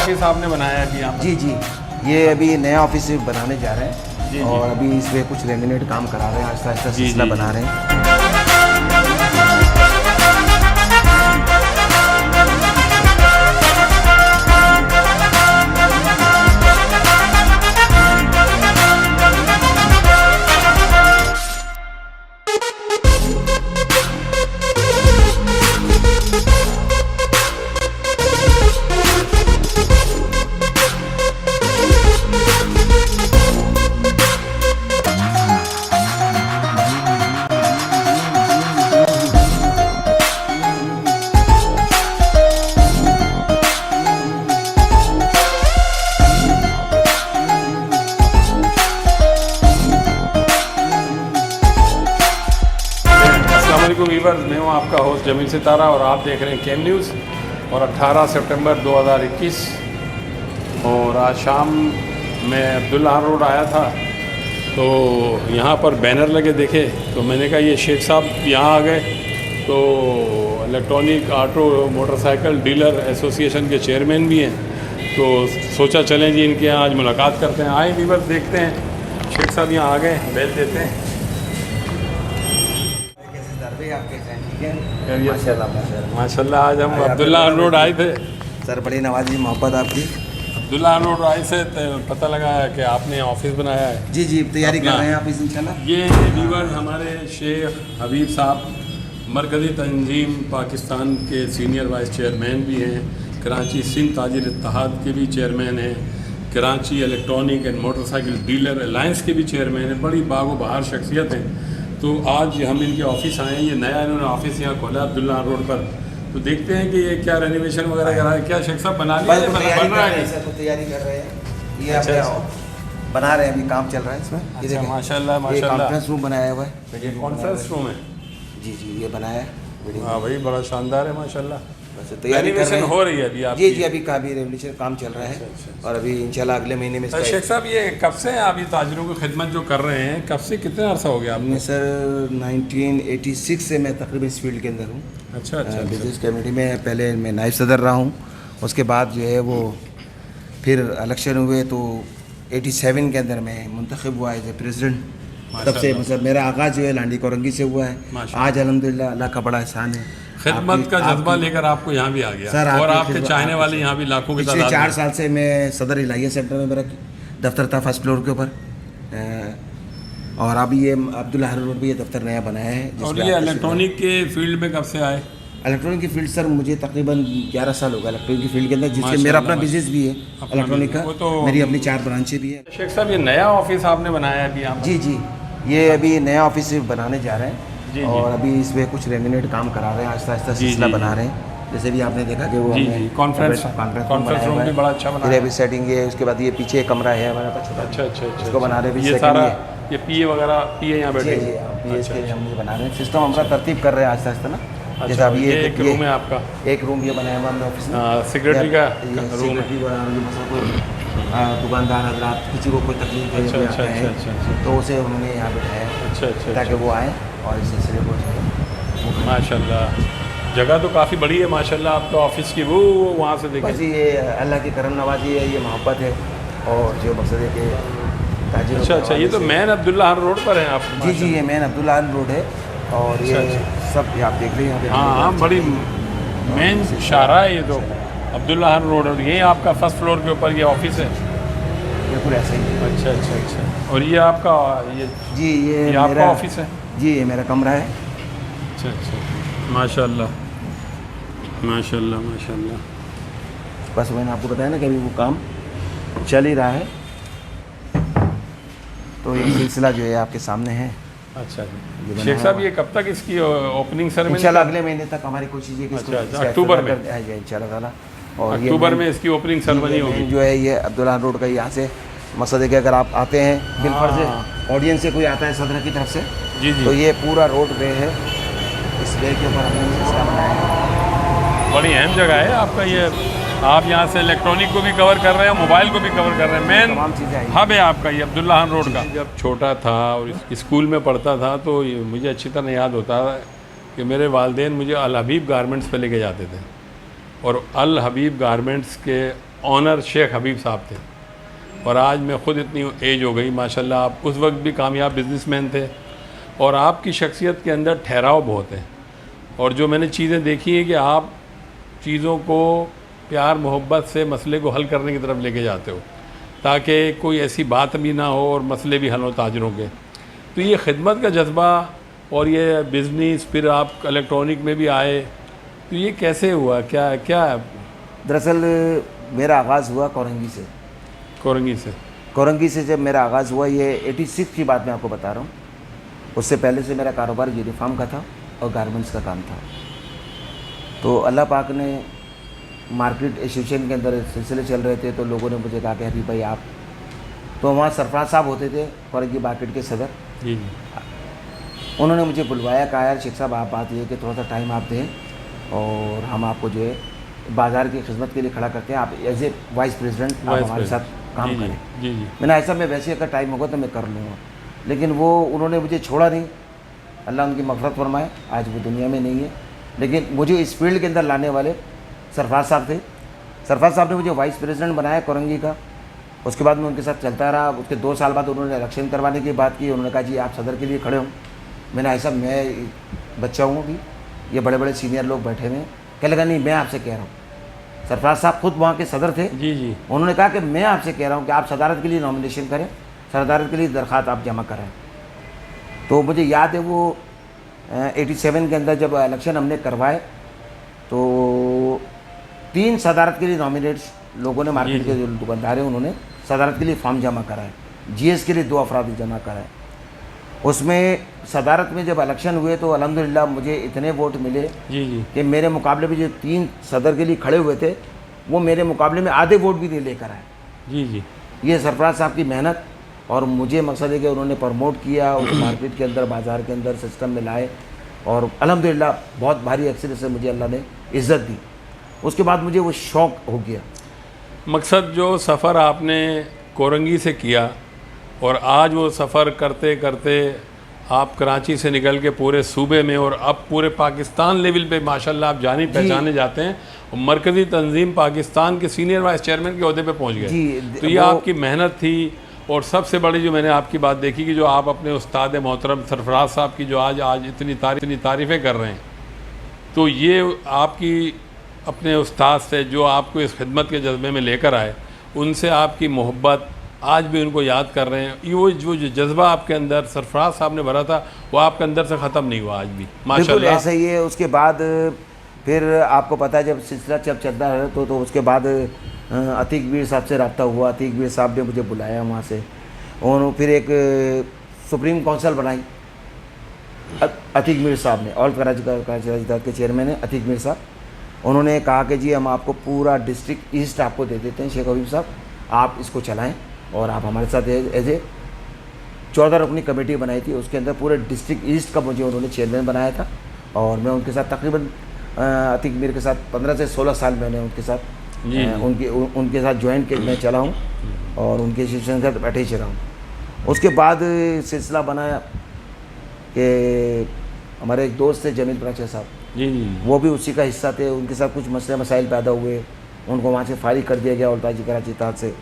Office आपने बनाया है अभी यहाँ पर? जी जी, ये अभी नया ऑफिस बनाने जा रहे हैं जी, और अभी इसमें कुछ लेमिनेट काम करा रहे हैं, आहिस्ता आहिस्ता सिलसिला बना रहे हैं। वीवर्स, मैं हूँ आपका होस्ट जमील सितारा और आप देख रहे हैं केम न्यूज़। और 18 सितंबर 2021 और आज शाम मैं अब्दुल्ला रोड आया था तो यहाँ पर बैनर लगे देखे तो मैंने कहा ये शेख साहब यहाँ आ गए। तो electronic auto motorcycle dealer association के चेयरमैन भी हैं, तो सोचा चलें जी इनके यहाँ आज मुलाकात करते हैं। आए वीवर्स, देखते हैं शेख साहब यहाँ आ गए, बैठ देते हैं। माशाल्लाह आज हम अब्दुल्ला रोड आए थे सर, बड़ी नवाजी मोहब्बत आपकी। अब्दुल्ला रोड आए से पता लगा है कि आपने ऑफिस बनाया है। जी जी, तैयारी कर रहे हैं आप इंशाल्लाह। ये वीवर हमारे शेख हबीब साहब मरकज़ी तंजीम पाकिस्तान के सीनियर वाइस चेयरमैन भी हैं, कराची सिंध ताजिर इत्तेहाद के भी चेयरमैन हैं, Karachi electronic and motorcycle dealer alliance के भी चेयरमैन हैं। बड़ी बागो बहार शख्सियत हैं। तो आज हम इनके ऑफिस आए हैं, ये नया इन्होंने ऑफिस यहाँ खोला अब्दुल्ला रोड पर। तो देखते हैं कि ये क्या रेनोवेशन वगैरह करा है, क्या शेख साहब बना लिया है, बन रहा है? सर, तैयारी कर रहे हैं, ये बना रहे हैं, अभी काम चल रहा है इसमें। अच्छा, माशाल्लाह माशाल्लाह। कॉन्फ्रेंस रूम बनाया हुआ है, ये कॉन्फ्रेंस रूम है? जी जी, ये बनाया है। हाँ भाई, बड़ा शानदार है माशाल्लाह। तैयारी कर रहे हैं, हो रही है अभी आप? जी जी, अभी काफ़ी रेवोल्यूशन काम चल रहा है और अभी इंशाल्लाह अगले महीने में। शेख साहब, ये कब से आप ये ताजरों की खिदमत जो कर रहे हैं, कब से कितने अर्सा हो गया आपने? सर 1986 से मैं तकरीबन इस फील्ड के अंदर हूँ। अच्छा अच्छा। बिजनेस कमेटी में पहले मैं नायब सदर रहा हूँ, उसके बाद जो है वो फिर इलेक्शन हुए तो 87 के अंदर मैं मुंतखब हुआ एज ए प्रेसिडेंट। तब से मतलब मेरा आगाज़ जो है लांडी कोरंगी से हुआ है। आज अल्हम्दुलिल्लाह अल्लाह का बड़ा एहसान है, खिदमत का जज्बा लेकर आपको यहाँ भी आ गया सर, और आपके चाहने वाले यहाँ भी लाखों के तादाद में। 4 साल से मैं सदर इलाहिया सेंटर में मेरा दफ्तर था, फर्स्ट फ्लोर के ऊपर। और अभी ये अब्दुल्ला रोड भी ये दफ्तर नया बनाया है। और ये इलेक्ट्रॉनिक के फील्ड में कब से आए? इलेक्ट्रॉनिक की फील्ड सर मुझे तकरीबन 11 साल होगा इलेक्ट्रॉनिक की फील्ड के अंदर, जिससे मेरा अपना बिजनेस भी है इलेक्ट्रॉनिक का। तो मेरी अपनी 4 ब्रांचें भी है। शेख साहब, ये नया ऑफिस आपने बनाया है अभी यहाँ? जी जी, ये अभी नया ऑफिस बनाने जा रहे हैं और अभी इसमें कुछ लेमिनेट काम करा रहे हैं, आहिस्ता आहिस्ता सिलसिला बना रहे हैं। जैसे भी आपने देखा कि वो कॉन्फ्रेंस रूम भी बड़ा अच्छा बना है। अभी सेटिंग है, उसके बाद ये पीछे कमरा है हमारा छोटा। अच्छा अच्छा अच्छा, इसको बना रहे हैं। ये सारा ये पीए वगैरह पीए यहाँ बैठे हैं, हम बना रहे हैं। सिस्टम हमारा तरतीब कर रहे हैं आहिस्ता आहिस्ता ना। जैसे अभी ये एक रूम है आपका, एक रूम ये बनाया हुआ है ऑफिस में, सेक्रेटरी का रूम है। दुकानदार हजरात किसी को कोई तकलीफ है तो उसे उन्होंने यहाँ बैठाया है। अच्छा अच्छा, ताकि वो आए और इस सिलसिले को। माशाल्लाह, जगह तो काफ़ी बड़ी है माशाल्लाह आपका ऑफिस की। वो वहाँ से देखिए, बस ये अल्लाह की करम नवाजी है, ये मोहब्बत है और जो मकसद है कि ताजिर। अच्छा अच्छा, ये तो मैन अब्दुल्ला रोड पर हैं आप? जी जी, ये मैन अब्दुल्ला रोड है और ये सब आप देख रहे हैं। हाँ, बड़ी मेन शारा है ये तो अब्दुल्ला रोड। और ये आपका फर्स्ट फ्लोर के ऊपर ये ऑफिस है? बिल्कुल ऐसे ही। अच्छा अच्छा अच्छा। और ये आपका ये जी ये आपका ऑफिस है? जी, ये मेरा कमरा है। अच्छा अच्छा, माशाल्लाह माशाल्लाह माशाल्लाह। बस मैंने आपको बताया ना कि अभी वो काम चल ही रहा है, तो ये सिलसिला जो है आपके सामने है। अच्छा जी, शेख साहब, ये कब तक इसकी ओपनिंग सेरेमनी? इंशाल्लाह अगले महीने तक हमारी कोशिश है कि अक्टूबर में इंशाल्लाह ताला। और अक्टूबर में इसकी ओपनिंग सेरेमनी होगी जो है। ये अब्दुल्ला रोड का यहाँ से मकसद है कि अगर आप आते हैं बिलफर्ज ऑडियंस से कोई आता है सदर की तरफ से, जी जी, तो ये पूरा रोड वे है, इस वे के ऊपर हमने सिलसिला बनाया है। बड़ी अहम जगह है आपका ये। आप यहाँ से इलेक्ट्रॉनिक को भी कवर कर रहे हैं, मोबाइल को भी कवर कर रहे हैं। मेन तमाम चीज़ें हब है आपका ये अब्दुल्ला रोड का। जब छोटा था और स्कूल में पढ़ता था तो मुझे अच्छी तरह याद होता है कि मेरे वालिदैन मुझे अल हबीब गारमेंट्स पे लेके जाते थे और अल हबीब गारमेंट्स के ऑनर शेख हबीब साहब थे। और आज मैं ख़ुद इतनी एज हो गई माशाल्लाह, आप उस वक्त भी कामयाब बिजनेसमैन थे और आपकी शख्सियत के अंदर ठहराव बहुत है। और जो मैंने चीज़ें देखी हैं कि आप चीज़ों को प्यार मोहब्बत से मसले को हल करने की तरफ लेके जाते हो, ताकि कोई ऐसी बात भी ना हो और मसले भी हल हो ताजरों के। तो ये खिदमत का जज्बा और ये बिज़नेस, फिर आप इलेक्ट्रॉनिक में भी आए, तो ये कैसे हुआ, क्या क्या? दरअसल मेरा आगाज़ हुआ कोरंगी से। कोरंगी से जब मेरा आगाज़ हुआ, ये 86 की बात मैं आपको बता रहा हूँ। उससे पहले से मेरा कारोबार यूनिफॉर्म का था और गारमेंट्स का काम था। तो अल्लाह पाक ने मार्केट एसोसिएशन के अंदर सिलसिले चल रहे थे, तो लोगों ने मुझे कहा कि अभी भाई आप, तो वहाँ सरफराज साहब होते थे कोरंगी मार्केट के सदर जी। उन्होंने मुझे बुलवाया, कहा यार शेख साहब आप बात ये कि थोड़ा सा टाइम आप दें और हम आपको जो है बाज़ार की खिदमत के लिए खड़ा करते हैं, आप एज ए वाइस प्रेसिडेंट आप हमारे साथ काम करें। जी। मैंने ऐसा, मैं वैसे अगर टाइम होगा तो मैं कर लूँगा, लेकिन वो उन्होंने मुझे छोड़ा नहीं। अल्लाह उनकी मग़फ़िरत फरमाए, आज वो दुनिया में नहीं है। लेकिन मुझे इस फील्ड के अंदर लाने वाले सरफराज साहब थे। सरफराज साहब ने मुझे वाइस प्रेसिडेंट बनाया कोरंगी का। उसके बाद मैं उनके साथ चलता रहा। उसके 2 साल बाद उन्होंने इलेक्शन करवाने की बात की। उन्होंने कहा जी आप सदर के लिए खड़े हो। मैंने ऐसा, मैं बच्चा हूँ अभी, ये बड़े बड़े सीनियर लोग बैठे हुए हैं। कहने लगा नहीं, मैं आपसे कह रहा हूँ। सरफराज साहब खुद वहाँ के सदर थे। जी। उन्होंने कहा कि मैं आपसे कह रहा हूँ कि आप सदारत के लिए नॉमिनेशन करें, सदारत के लिए दरख्वास्त आप जमा करें। तो मुझे याद है वो 87 के अंदर जब इलेक्शन हमने करवाए तो 3 सदारत के लिए नॉमिनेट्स लोगों ने, मार्केट के जो दुकानदार हैं उन्होंने सदारत के लिए फॉर्म जमा कराए। जीएस के लिए 2 अफराद जमा कराए। उसमें सदारत में जब इलेक्शन हुए तो अल्हम्दुलिल्लाह मुझे इतने वोट मिले जी कि मेरे मुकाबले में जो 3 सदर के लिए खड़े हुए थे वो मेरे मुकाबले में आधे वोट भी नहीं लेकर आए। जी। ये सरफराज साहब की मेहनत, और मुझे मकसद है कि उन्होंने प्रमोट किया, उस मार्केट के अंदर, बाज़ार के अंदर सिस्टम में लाए और अल्हम्दुलिल्लाह बहुत भारी अक्सर से मुझे अल्लाह ने इज़्ज़त दी। उसके बाद मुझे वो शौक़ हो गया। मकसद जो सफ़र आपने कोरंगी से किया और आज वो सफ़र करते करते आप कराची से निकल के पूरे सूबे में और अब पूरे पाकिस्तान लेवल पे माशाल्लाह आप जानी पहचाने जाते हैं और मरकज़ी तंजीम पाकिस्तान के सीनियर वाइस चेयरमैन के ओहदे पे पहुंच गए। तो ये आपकी मेहनत थी। और सबसे बड़ी जो मैंने आपकी बात देखी कि जो आप अपने उस्ताद मोहतरम सरफराज साहब की जो आज इतनी तारीफ़ें कर रहे हैं, तो ये आपकी अपने उस्ताद से जो आपको इस खिदमत के जज्बे में लेकर आए, उनसे आपकी मोहब्बत आज भी उनको याद कर रहे हैं। वो जो जज्बा आपके अंदर सरफराज साहब ने भरा था वो आपके अंदर से ख़त्म नहीं हुआ आज भी माशाल्लाह। ऐसा ही है। उसके बाद फिर आपको पता है जब सिलसिला चलता है तो उसके बाद अतीक मीर साहब से रब्ता हुआ। अतीक मीर साहब ने मुझे बुलाया वहाँ से, और फिर एक सुप्रीम काउंसिल बनाई अतीक मीर साहब ने, ऑल कराची के चेयरमैन है अतीक मीर साहब। उन्होंने कहा कि जी हम आपको पूरा डिस्ट्रिक्ट ईस्ट आपको दे देते हैं शेख हबीब साहब, आप इसको चलाएं और आप हमारे साथ एज ए 14 रुकनी कमेटी बनाई थी। उसके अंदर पूरे डिस्ट्रिक्ट ईस्ट का मुझे उन्होंने चेयरमैन बनाया था और मैं उनके साथ तकरीबन अतीक मीर के साथ 15 से 16 साल मैंने उनके साथ उनके साथ ज्वाइन के मैं चला हूँ और उनके एसोसिएशन के साथ बैठे ही चला हूँ। उसके बाद सिलसिला बनाया कि हमारे एक दोस्त थे जमील प्राचा साहब, जी, वो भी उसी का हिस्सा थे। उनके साथ कुछ मसले मसाइल पैदा हुए, उनको वहाँ से फारिग कर दिया गया उल्ताजी कराची ताज से।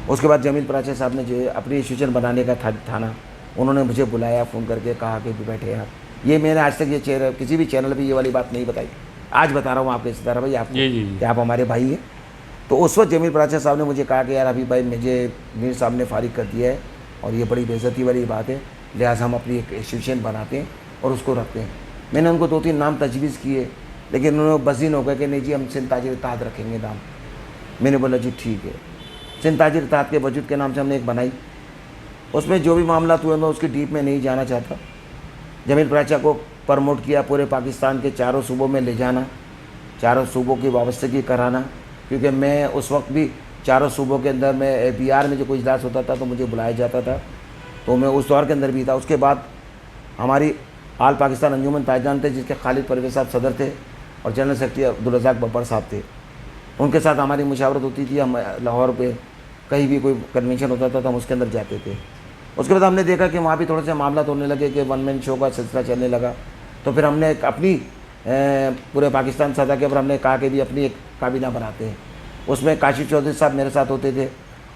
उसके बाद जमील प्राचा साहब ने जो अपनी एसोसिएशन बनाने का था ना, उन्होंने मुझे बुलाया फ़ोन करके, कहा कि बैठे आप। ये मैंने आज तक ये किसी भी चैनल पे ये वाली बात नहीं बताई, आज बता रहा हूँ आपके सितारा भाई आपको कि आप हमारे भाई हैं। तो उस वक्त जमील प्राचा साहब ने मुझे कहा कि यार अभी भाई मुझे मीर साहब ने फारिग कर दिया है और ये बड़ी बेइज्जती वाली बात है, लिहाजा हम अपनी एक एसोसिएशन बनाते हैं और उसको रखते हैं। मैंने उनको 2-3 नाम तजवीज़ किए, लेकिन उन्होंने बज़ीन हो गया कि नहीं जी हम सिंध ताजिर इत्तेहाद रखेंगे नाम। मैंने बोला जी ठीक है। सिंध ताजिर इत्तेहाद के वजूद के नाम से हमने एक बनाई। उसमें जो भी मामला हुए मैं उसकी डीप में नहीं जाना चाहता। जमील प्राचा को प्रमोट किया, पूरे पाकिस्तान के 4 सूबों में ले जाना, 4 सूबों की वाबस्तगी कराना, क्योंकि मैं उस वक्त भी 4 सूबों के अंदर में बिहार में जो कोई इजलास होता था तो मुझे बुलाया जाता था, तो मैं उस दौर के अंदर भी था। उसके बाद हमारी आल पाकिस्तान अंजुमन ताजदान थे जिसके खालिद परवेज़ साहब सदर थे और जनरल सेक्रेटरी अब्दुल रज़ाक बब्बर साहब थे। उनके साथ हमारी मुशावरत होती थी। हम लाहौर पे कहीं भी कोई कन्वेंशन होता था तो हम उसके अंदर जाते थे। उसके बाद हमने देखा कि वहाँ भी थोड़े से मामला होने लगे कि वन मैन शो का सिलसिला चलने लगा, तो फिर हमने अपनी पूरे पाकिस्तान सतह के ऊपर हमने कहा कि भी अपनी एक काबीना बनाते हैं। उसमें काशिफ चौधरी साहब मेरे साथ होते थे,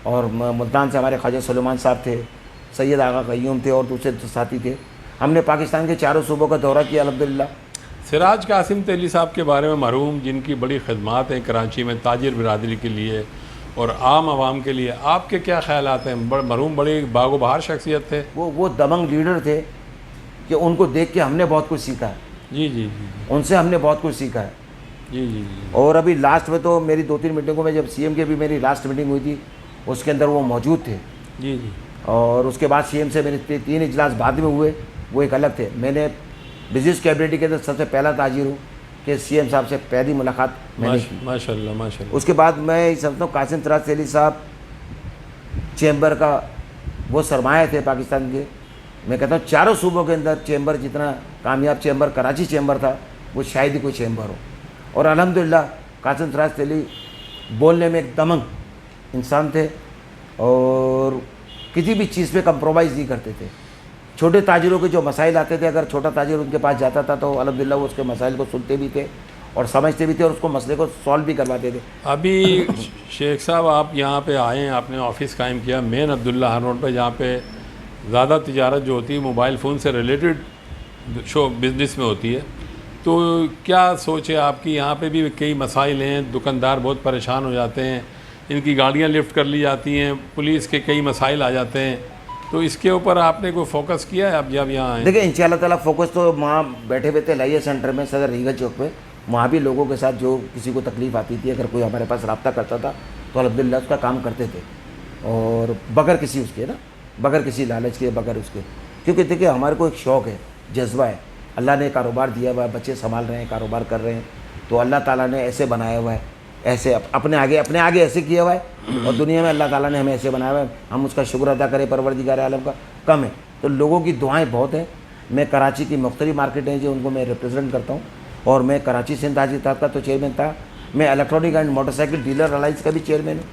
और मुल्तान से हमारे ख्वाजा सुलेमान साहब थे, सैयद आगा कय्यूम थे, और दूसरे साथी थे। हमने पाकिस्तान के चारों सूबों का दौरा किया अल्हम्दुलिल्लाह। सिराज कासिम तेली साहब के बारे में मरहूम, जिनकी बड़ी खदमात हैं कराची में ताजिर बिरादरी के लिए और आम आवाम के लिए, आपके क्या ख्यालात हैं? मरहूम बड़े बागो बहार शख्सियत थे। वो दबंग लीडर थे कि उनको देख के हमने बहुत कुछ सीखा है। जी जी जी उनसे हमने बहुत कुछ सीखा है। जी जी जी। और अभी लास्ट में तो मेरी 2-3 मीटिंगों में, जब सीएम की भी मेरी लास्ट मीटिंग हुई थी, उसके अंदर वो मौजूद थे। जी जी। और उसके बाद सीएम से मेरे 3 इजलास बाद में हुए, वो एक अलग थे। मैंने बिजनेस कैबिनेट के अंदर सबसे पहला ताजिर हूँ कि सीएम साहब से पहली मुलाकात मैंने की। माशाल्लाह माशाल्लाह। उसके बाद मैं समझता हूँ कासिम सिराज तेली साहब चैम्बर का वो सरमाया थे पाकिस्तान के। मैं कहता हूँ चारों सूबों के अंदर चैम्बर जितना कामयाब चैम्बर कराची चैम्बर था, वो शायद ही कोई चैम्बर हो। और अल्हम्दुलिल्लाह कासिम सिराज तेली बोलने में एक दमंग इंसान थे और किसी भी चीज़ पे कंप्रोमाइज़ नहीं करते थे। छोटे ताजिरों के जो मसाइल आते थे, अगर छोटा ताजिर उनके पास जाता था तो अल्हम्दुलिल्लाह वो उसके मसाइल को सुनते भी थे और समझते भी थे और उसको मसले को सॉल्व भी करवाते थे। अभी शेख साहब आप यहाँ पे आए हैं, आपने ऑफिस कायम किया मेन अब्दुल्ला रोड पे, जहाँ पे ज़्यादा तिजारत जो होती है मोबाइल फ़ोन से रिलेटेड शो बिज़नेस में होती है, तो क्या सोच है आपकी? यहाँ पे भी कई मसाइल हैं, दुकानदार बहुत परेशान हो जाते हैं, इनकी गाड़ियाँ लिफ्ट कर ली जाती हैं, पुलिस के कई मसाइल आ जाते हैं, तो इसके ऊपर आपने कोई फोकस किया है? आप जब यहाँ आए? देखिए इंशाअल्लाह ताला फोकस तो वहाँ बैठे हुए थे लाइया सेंटर में, सदर रीगल चौक पे। वहाँ भी लोगों के साथ जो किसी को तकलीफ़ आती थी, अगर कोई हमारे पास रब्ता करता था तो अल्हम्दुलिल्लाह उसका काम करते थे, और बगैर किसी उसके ना, बगैर किसी लालच के, बगैर उसके। क्योंकि देखिए हमारे को एक शौक़ है, जज्बा है। अल्लाह ने कारोबार दिया हुआ है, बच्चे संभाल रहे हैं, कारोबार कर रहे हैं, तो अल्लाह ताला ने ऐसे बनाया हुआ है, ऐसे अपने आगे ऐसे किया हुआ है, और दुनिया में अल्लाह ताला ने हमें ऐसे बनाया हुआ है। हम उसका शुक्र अदा करें परवरदिगार आलम का, कम है। तो लोगों की दुआएं बहुत हैं। मैं कराची की मुख्तलिफ मार्केटें जो उनको मैं रिप्रेजेंट करता हूँ, और मैं कराची सिंध ताजी का तो चेयरमैन था। मैं electronic and motorcycle dealer alliance का भी चेयरमैन हूँ,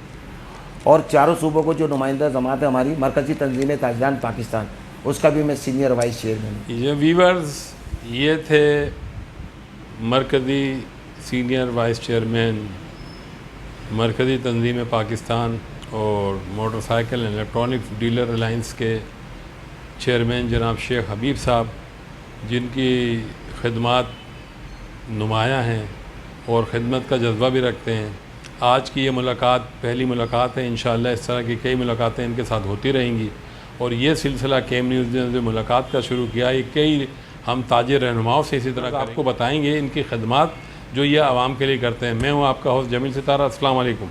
और चारों सूबों को जो नुमाइंदा जमात है हमारी मरकज़ी तंजीम ताजरान पाकिस्तान, उसका भी मैं सीनियर वाइस चेयरमैन हूँ। ये वीवर्स, ये थे मरकज़ी सीनियर वाइस चेयरमैन मरकज़ी तंजीम पाकिस्तान और मोटरसाइकिल इलेक्ट्रॉनिक डीलर अलाइंस के चेयरमैन जनाब शेख हबीब साहब, जिनकी खिदमत नुमायाँ हैं और ख़िदमत का जज्बा भी रखते हैं। आज की ये मुलाकात पहली मुलाकात है, इंशाअल्लाह इस तरह की कई मुलाकातें इनके साथ होती रहेंगी। और ये सिलसिला केम न्यूज़ ने जो मुलाकात का शुरू किया, ये कई हम ताजिर रहनुमाओं से इसी तरह आपको बताएंगे इनकी खिदमत जो ये आवाम के लिए करते हैं। मैं हूँ आपका होस्ट जमील सितारा। अस्सलाम वालेकुम।